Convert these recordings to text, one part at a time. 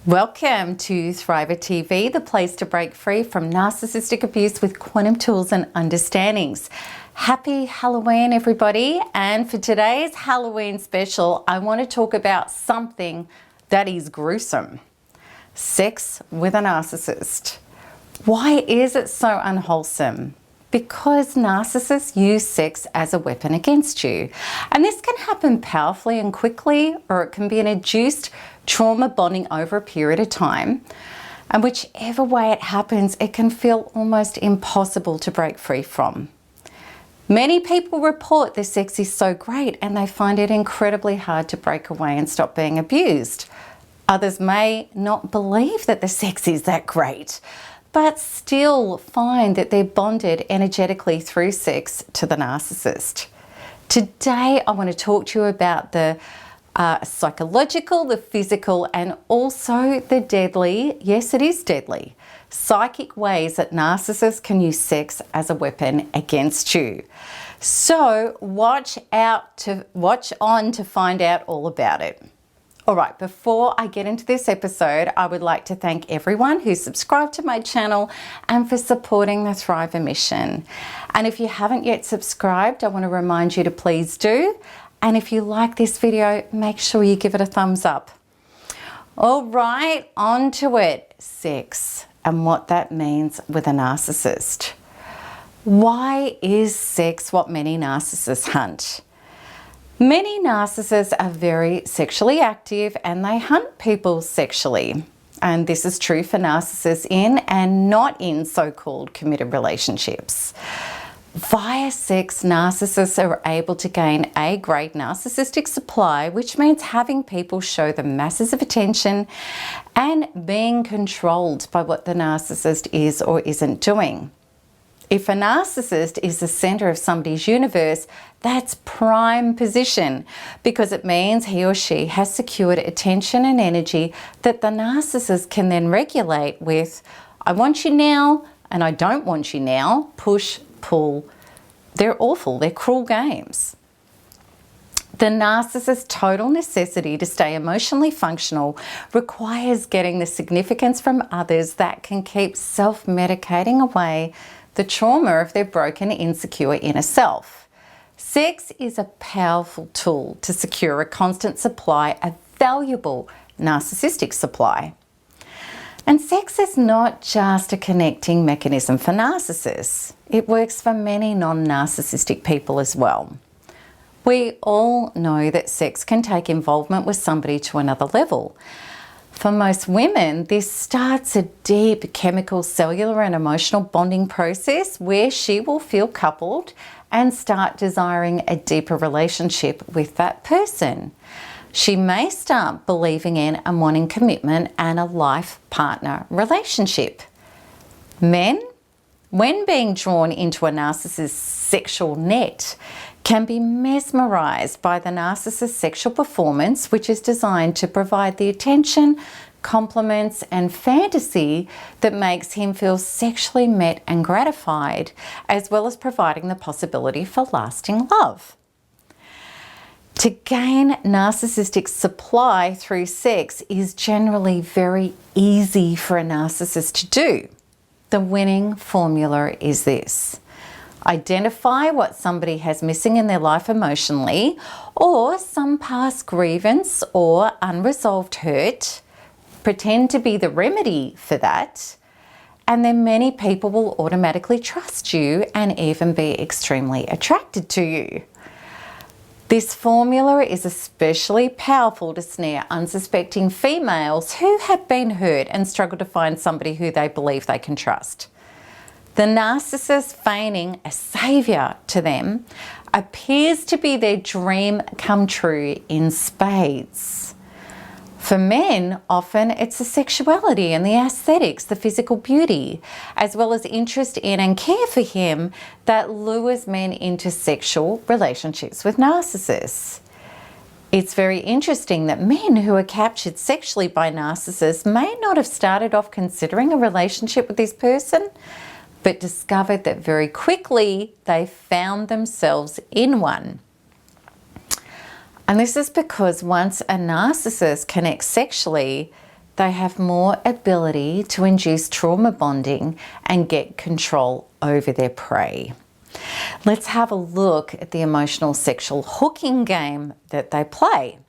Welcome to Thriver TV, the place to break free from narcissistic abuse with quantum tools and understandings. Happy Halloween, everybody. And for today's Halloween special, I want to talk about something that is gruesome. Sex with a narcissist. Why is it so unwholesome? Because narcissists use sex as a weapon against you. And this can happen powerfully and quickly, or it can be an induced trauma bonding over a period of time. And whichever way it happens, it can feel almost impossible to break free from. Many people report their sex is so great and they find it incredibly hard to break away and stop being abused. Others may not believe that the sex is that great, but still find that they're bonded energetically through sex to the narcissist. Today, I want to talk to you about the psychological, the physical, and also the deadly, yes, it is deadly, psychic ways that narcissists can use sex as a weapon against you. So watch on to find out all about it. All right, before I get into this episode, I would like to thank everyone who subscribed to my channel and for supporting the Thriver mission. And if you haven't yet subscribed, I want to remind you to please do. And if you like this video, make sure you give it a thumbs up. All right, on to it. Sex and what that means with a narcissist. Why is sex what many narcissists hunt? Many narcissists are very sexually active and they hunt people sexually. And this is true for narcissists in and not in so-called committed relationships. Via sex, narcissists are able to gain a great narcissistic supply, which means having people show them masses of attention and being controlled by what the narcissist is or isn't doing. If a narcissist is the center of somebody's universe, that's prime position because it means he or she has secured attention and energy that the narcissist can then regulate with, I want you now and I don't want you now, push, pull. They're awful, they're cruel games. The narcissist's total necessity to stay emotionally functional requires getting the significance from others that can keep self-medicating away the trauma of their broken, insecure inner self. Sex is a powerful tool to secure a constant supply, a valuable narcissistic supply. And sex is not just a connecting mechanism for narcissists. It works for many non-narcissistic people as well. We all know that sex can take involvement with somebody to another level. For most women, this starts a deep chemical, cellular and emotional bonding process where she will feel coupled and start desiring a deeper relationship with that person. She may start believing in and wanting commitment and a life partner relationship. Men, when being drawn into a narcissist's sexual net, can be mesmerized by the narcissist's sexual performance, which is designed to provide the attention, compliments and fantasy that makes him feel sexually met and gratified, as well as providing the possibility for lasting love. To gain narcissistic supply through sex is generally very easy for a narcissist to do. The winning formula is this. Identify what somebody has missing in their life emotionally, or some past grievance or unresolved hurt. Pretend to be the remedy for that, and then many people will automatically trust you and even be extremely attracted to you. This formula is especially powerful to snare unsuspecting females who have been hurt and struggle to find somebody who they believe they can trust. The narcissist feigning a savior to them appears to be their dream come true in spades. For men, often it's the sexuality and the aesthetics, the physical beauty, as well as interest in and care for him that lures men into sexual relationships with narcissists. It's very interesting that men who are captured sexually by narcissists may not have started off considering a relationship with this person, but discovered that very quickly they found themselves in one. And this is because once a narcissist connects sexually, they have more ability to induce trauma bonding and get control over their prey. Let's have a look at the emotional sexual hooking game that they play.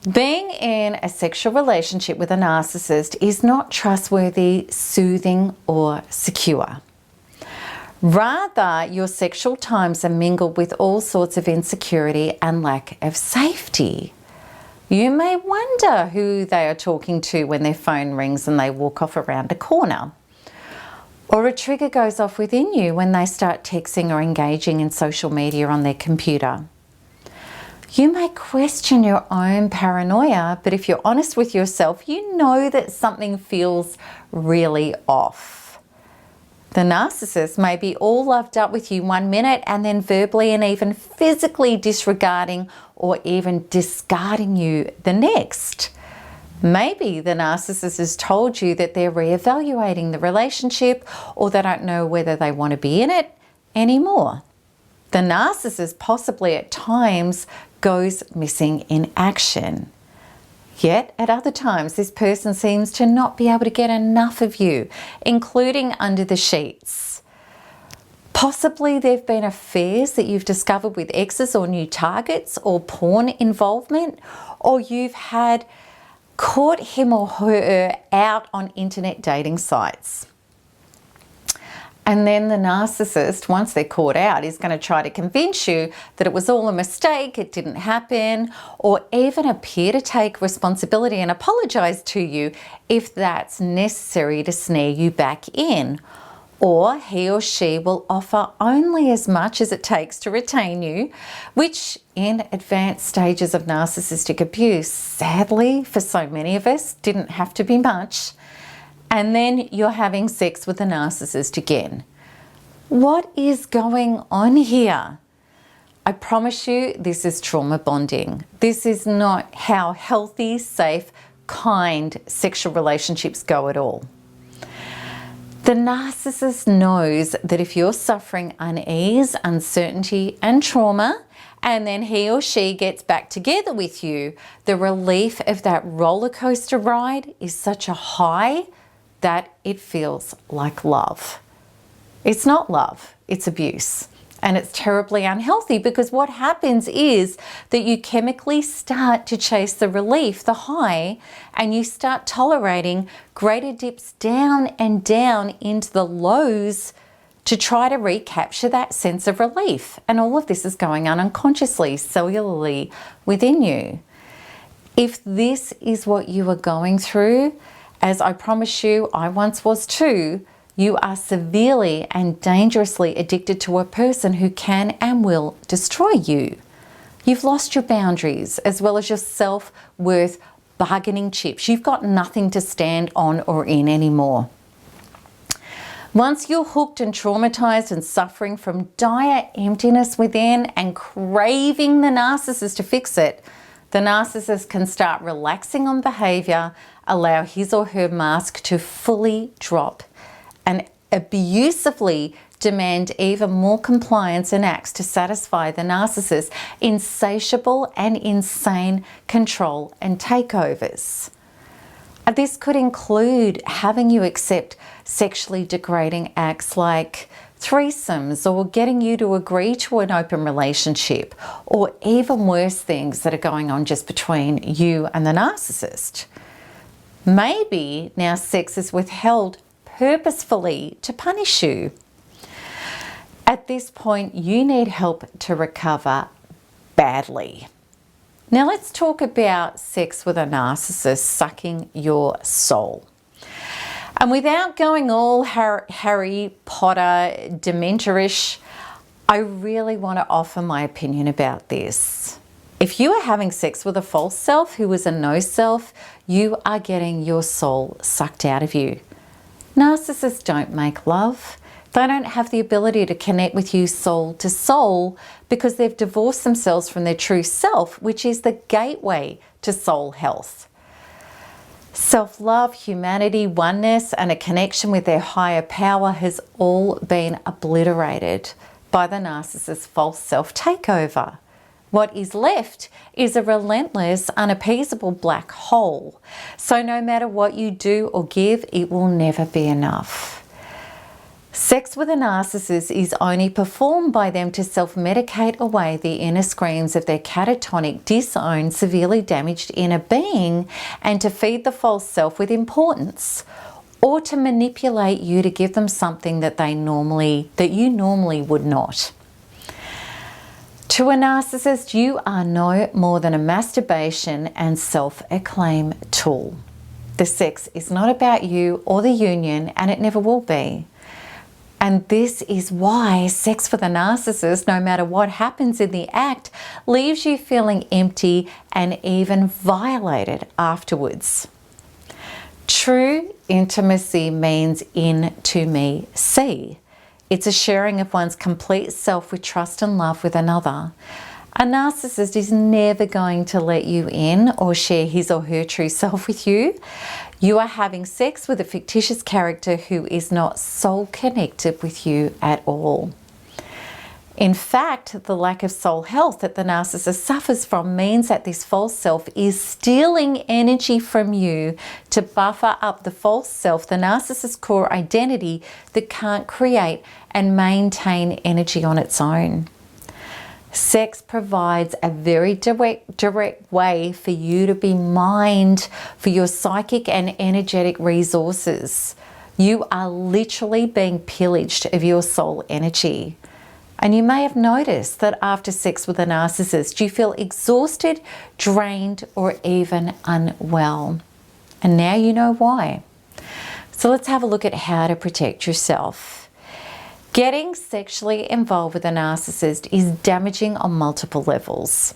Being in a sexual relationship with a narcissist is not trustworthy, soothing, or secure. Rather, your sexual times are mingled with all sorts of insecurity and lack of safety. You may wonder who they are talking to when their phone rings and they walk off around a corner. Or a trigger goes off within you when they start texting or engaging in social media on their computer. You may question your own paranoia, but if you're honest with yourself, you know that something feels really off. The narcissist may be all loved up with you one minute and then verbally and even physically disregarding or even discarding you the next. Maybe the narcissist has told you that they're reevaluating the relationship or they don't know whether they want to be in it anymore. The narcissist possibly at times goes missing in action. Yet at other times, this person seems to not be able to get enough of you, including under the sheets. Possibly there have been affairs that you've discovered with exes or new targets or porn involvement, or you've had caught him or her out on internet dating sites. And then the narcissist, once they're caught out, is going to try to convince you that it was all a mistake, it didn't happen, or even appear to take responsibility and apologise to you if that's necessary to snare you back in. Or he or she will offer only as much as it takes to retain you, which in advanced stages of narcissistic abuse, sadly for so many of us, didn't have to be much. And then you're having sex with a narcissist again. What is going on here? I promise you this is trauma bonding. This is not how healthy, safe, kind sexual relationships go at all. The narcissist knows that if you're suffering unease, uncertainty, and trauma, and then he or she gets back together with you, the relief of that roller coaster ride is such a high that it feels like love. It's not love, it's abuse. And it's terribly unhealthy because what happens is that you chemically start to chase the relief, the high, and you start tolerating greater dips down and down into the lows to try to recapture that sense of relief. And all of this is going on unconsciously, cellularly within you. If this is what you are going through, as I promise you, I once was too, you are severely and dangerously addicted to a person who can and will destroy you. You've lost your boundaries as well as your self-worth bargaining chips. You've got nothing to stand on or in anymore. Once you're hooked and traumatized and suffering from dire emptiness within and craving the narcissist to fix it, the narcissist can start relaxing on behavior, allow his or her mask to fully drop, and abusively demand even more compliance and acts to satisfy the narcissist's insatiable and insane control and takeovers. This could include having you accept sexually degrading acts like threesomes or getting you to agree to an open relationship, or even worse things that are going on just between you and the narcissist. Maybe now sex is withheld purposefully to punish you. At this point, you need help to recover badly. Now let's talk about sex with a narcissist sucking your soul. And without going all Harry Potter dementorish, I really want to offer my opinion about this. If you are having sex with a false self who is a no self, you are getting your soul sucked out of you. Narcissists don't make love. They don't have the ability to connect with you soul to soul because they've divorced themselves from their true self, which is the gateway to soul health. Self-love, humanity, oneness, and a connection with their higher power has all been obliterated by the narcissist's false self takeover. What is left is a relentless, unappeasable black hole. So no matter what you do or give, it will never be enough. Sex with a narcissist is only performed by them to self-medicate away the inner screams of their catatonic, disowned, severely damaged inner being, and to feed the false self with importance, or to manipulate you to give them something that you normally would not. To a narcissist, you are no more than a masturbation and self-acclaim tool. The sex is not about you or the union, and it never will be. And this is why sex with a narcissist, no matter what happens in the act, leaves you feeling empty and even violated afterwards. True intimacy means in to me, see. It's a sharing of one's complete self with trust and love with another. A narcissist is never going to let you in or share his or her true self with you. You are having sex with a fictitious character who is not soul connected with you at all. In fact, the lack of soul health that the narcissist suffers from means that this false self is stealing energy from you to buffer up the false self, the narcissist's core identity that can't create and maintain energy on its own. Sex provides a very direct way for you to be mined for your psychic and energetic resources. You are literally being pillaged of your soul energy. And you may have noticed that after sex with a narcissist, you feel exhausted, drained, or even unwell. And now you know why. So let's have a look at how to protect yourself. Getting sexually involved with a narcissist is damaging on multiple levels.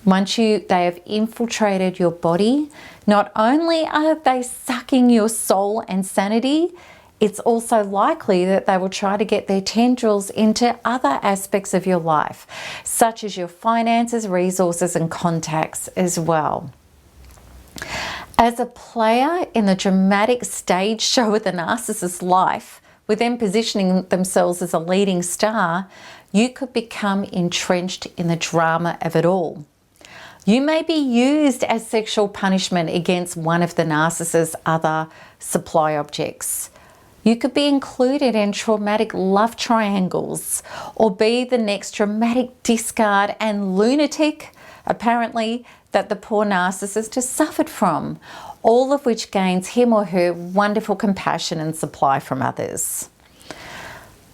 Once they have infiltrated your body, not only are they sucking your soul and sanity, it's also likely that they will try to get their tendrils into other aspects of your life, such as your finances, resources, and contacts as well. As a player in the dramatic stage show of the narcissist's life, with them positioning themselves as a leading star, you could become entrenched in the drama of it all. You may be used as sexual punishment against one of the narcissist's other supply objects. You could be included in traumatic love triangles, or be the next dramatic discard and lunatic, apparently, that the poor narcissist has suffered from, all of which gains him or her wonderful compassion and supply from others.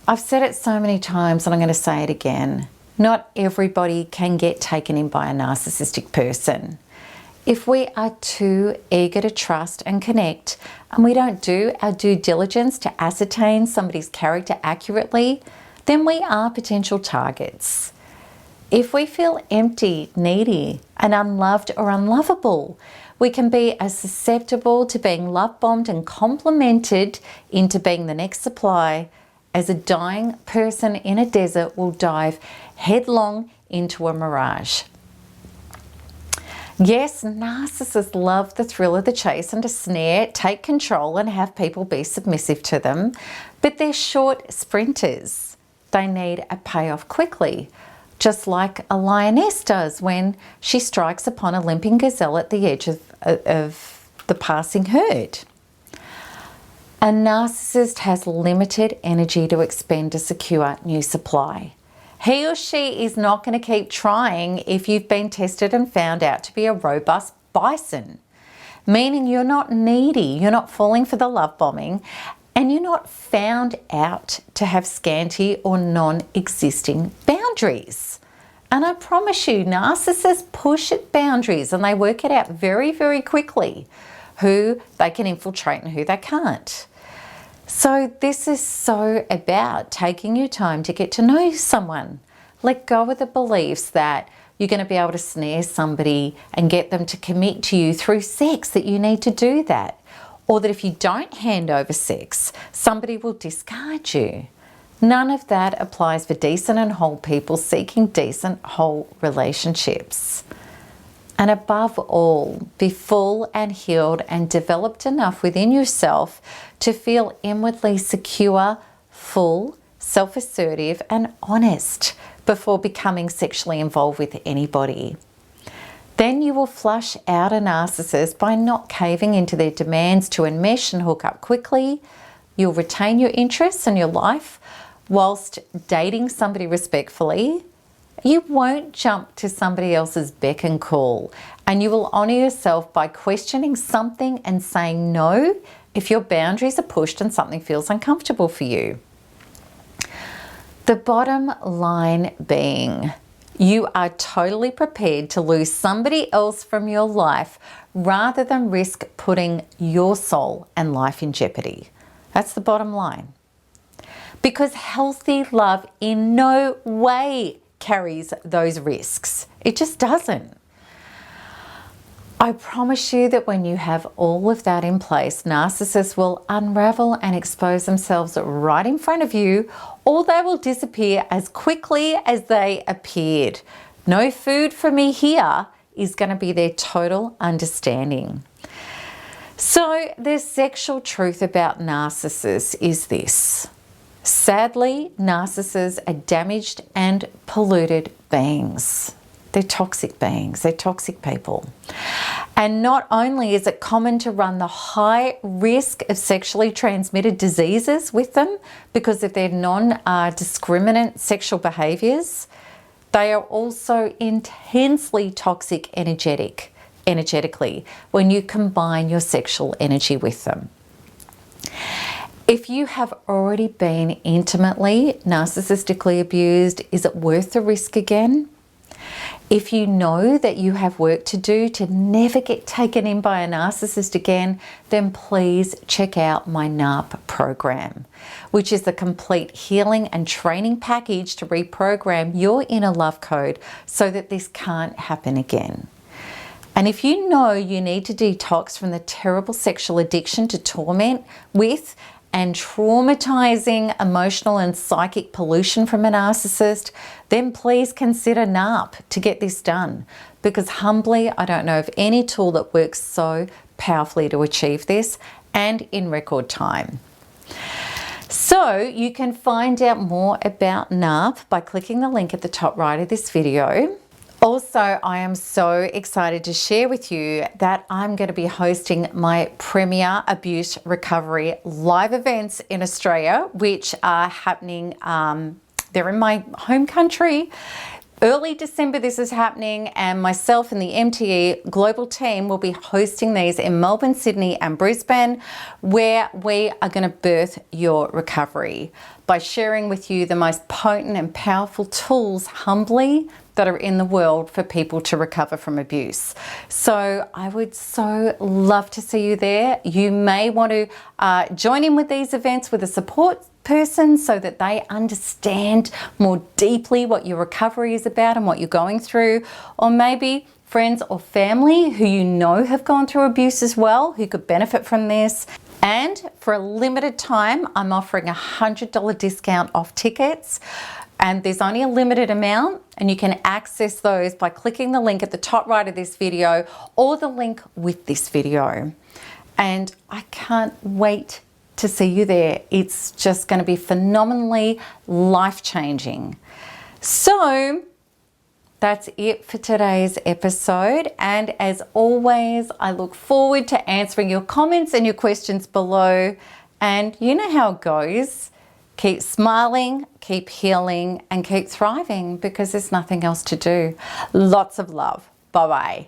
I've said it so many times and I'm going to say it again. Not everybody can get taken in by a narcissistic person. If we are too eager to trust and connect, and we don't do our due diligence to ascertain somebody's character accurately, then we are potential targets. If we feel empty, needy, and unloved or unlovable, we can be as susceptible to being love-bombed and complimented into being the next supply as a dying person in a desert will dive headlong into a mirage. Yes, narcissists love the thrill of the chase and to snare, take control and have people be submissive to them, but they're short sprinters. They need a payoff quickly, just like a lioness does when she strikes upon a limping gazelle at the edge of the passing herd. A narcissist has limited energy to expend to secure new supply. He or she is not going to keep trying if you've been tested and found out to be a robust bison, meaning you're not needy, you're not falling for the love bombing, and you're not found out to have scanty or non-existing boundaries. And I promise you, narcissists push at boundaries and they work it out very, very quickly, who they can infiltrate and who they can't. So this is so about taking your time to get to know someone. Let go of the beliefs that you're going to be able to snare somebody and get them to commit to you through sex, that you need to do that. Or that if you don't hand over sex, somebody will discard you. None of that applies for decent and whole people seeking decent, whole relationships. And above all, be full and healed and developed enough within yourself to feel inwardly secure, full, self-assertive and honest before becoming sexually involved with anybody. Then you will flush out a narcissist by not caving into their demands to enmesh and hook up quickly. You'll retain your interests and your life whilst dating somebody respectfully. You won't jump to somebody else's beck and call, and you will honour yourself by questioning something and saying no if your boundaries are pushed and something feels uncomfortable for you. The bottom line being, you are totally prepared to lose somebody else from your life rather than risk putting your soul and life in jeopardy. That's the bottom line. Because healthy love in no way carries those risks. It just doesn't. I promise you that when you have all of that in place, narcissists will unravel and expose themselves right in front of you, or they will disappear as quickly as they appeared. No food for me here is going to be their total understanding. So the sexual truth about narcissists is this. Sadly, narcissists are damaged and polluted beings. They're toxic beings, they're toxic people. And not only is it common to run the high risk of sexually transmitted diseases with them because of their non-discriminant sexual behaviours, they are also intensely toxic energetically when you combine your sexual energy with them. If you have already been intimately narcissistically abused, is it worth the risk again? If you know that you have work to do to never get taken in by a narcissist again, then please check out my NARP program, which is the complete healing and training package to reprogram your inner love code so that this can't happen again. And if you know you need to detox from the terrible sexual addiction to torment with and traumatizing emotional and psychic pollution from a narcissist, then please consider NARP to get this done. Because humbly, I don't know of any tool that works so powerfully to achieve this and in record time. So you can find out more about NARP by clicking the link at the top right of this video. Also, I am so excited to share with you that I'm going to be hosting my premier abuse recovery live events in Australia, which are happening, they're in my home country. Early December this is happening, and myself and the MTE global team will be hosting these in Melbourne, Sydney and Brisbane, where we are going to birth your recovery by sharing with you the most potent and powerful tools humbly that are in the world for people to recover from abuse. So I would so love to see you there. You may want to join in with these events with a support person so that they understand more deeply what your recovery is about and what you're going through, or maybe friends or family who you know have gone through abuse as well, who could benefit from this. And for a limited time, I'm offering a $100 discount off tickets. And there's only a limited amount, and you can access those by clicking the link at the top right of this video or the link with this video. And I can't wait to see you there. It's just going to be phenomenally life-changing. So that's it for today's episode. And as always, I look forward to answering your comments and your questions below. And you know how it goes. Keep smiling, keep healing, and keep thriving, because there's nothing else to do. Lots of love. Bye-bye.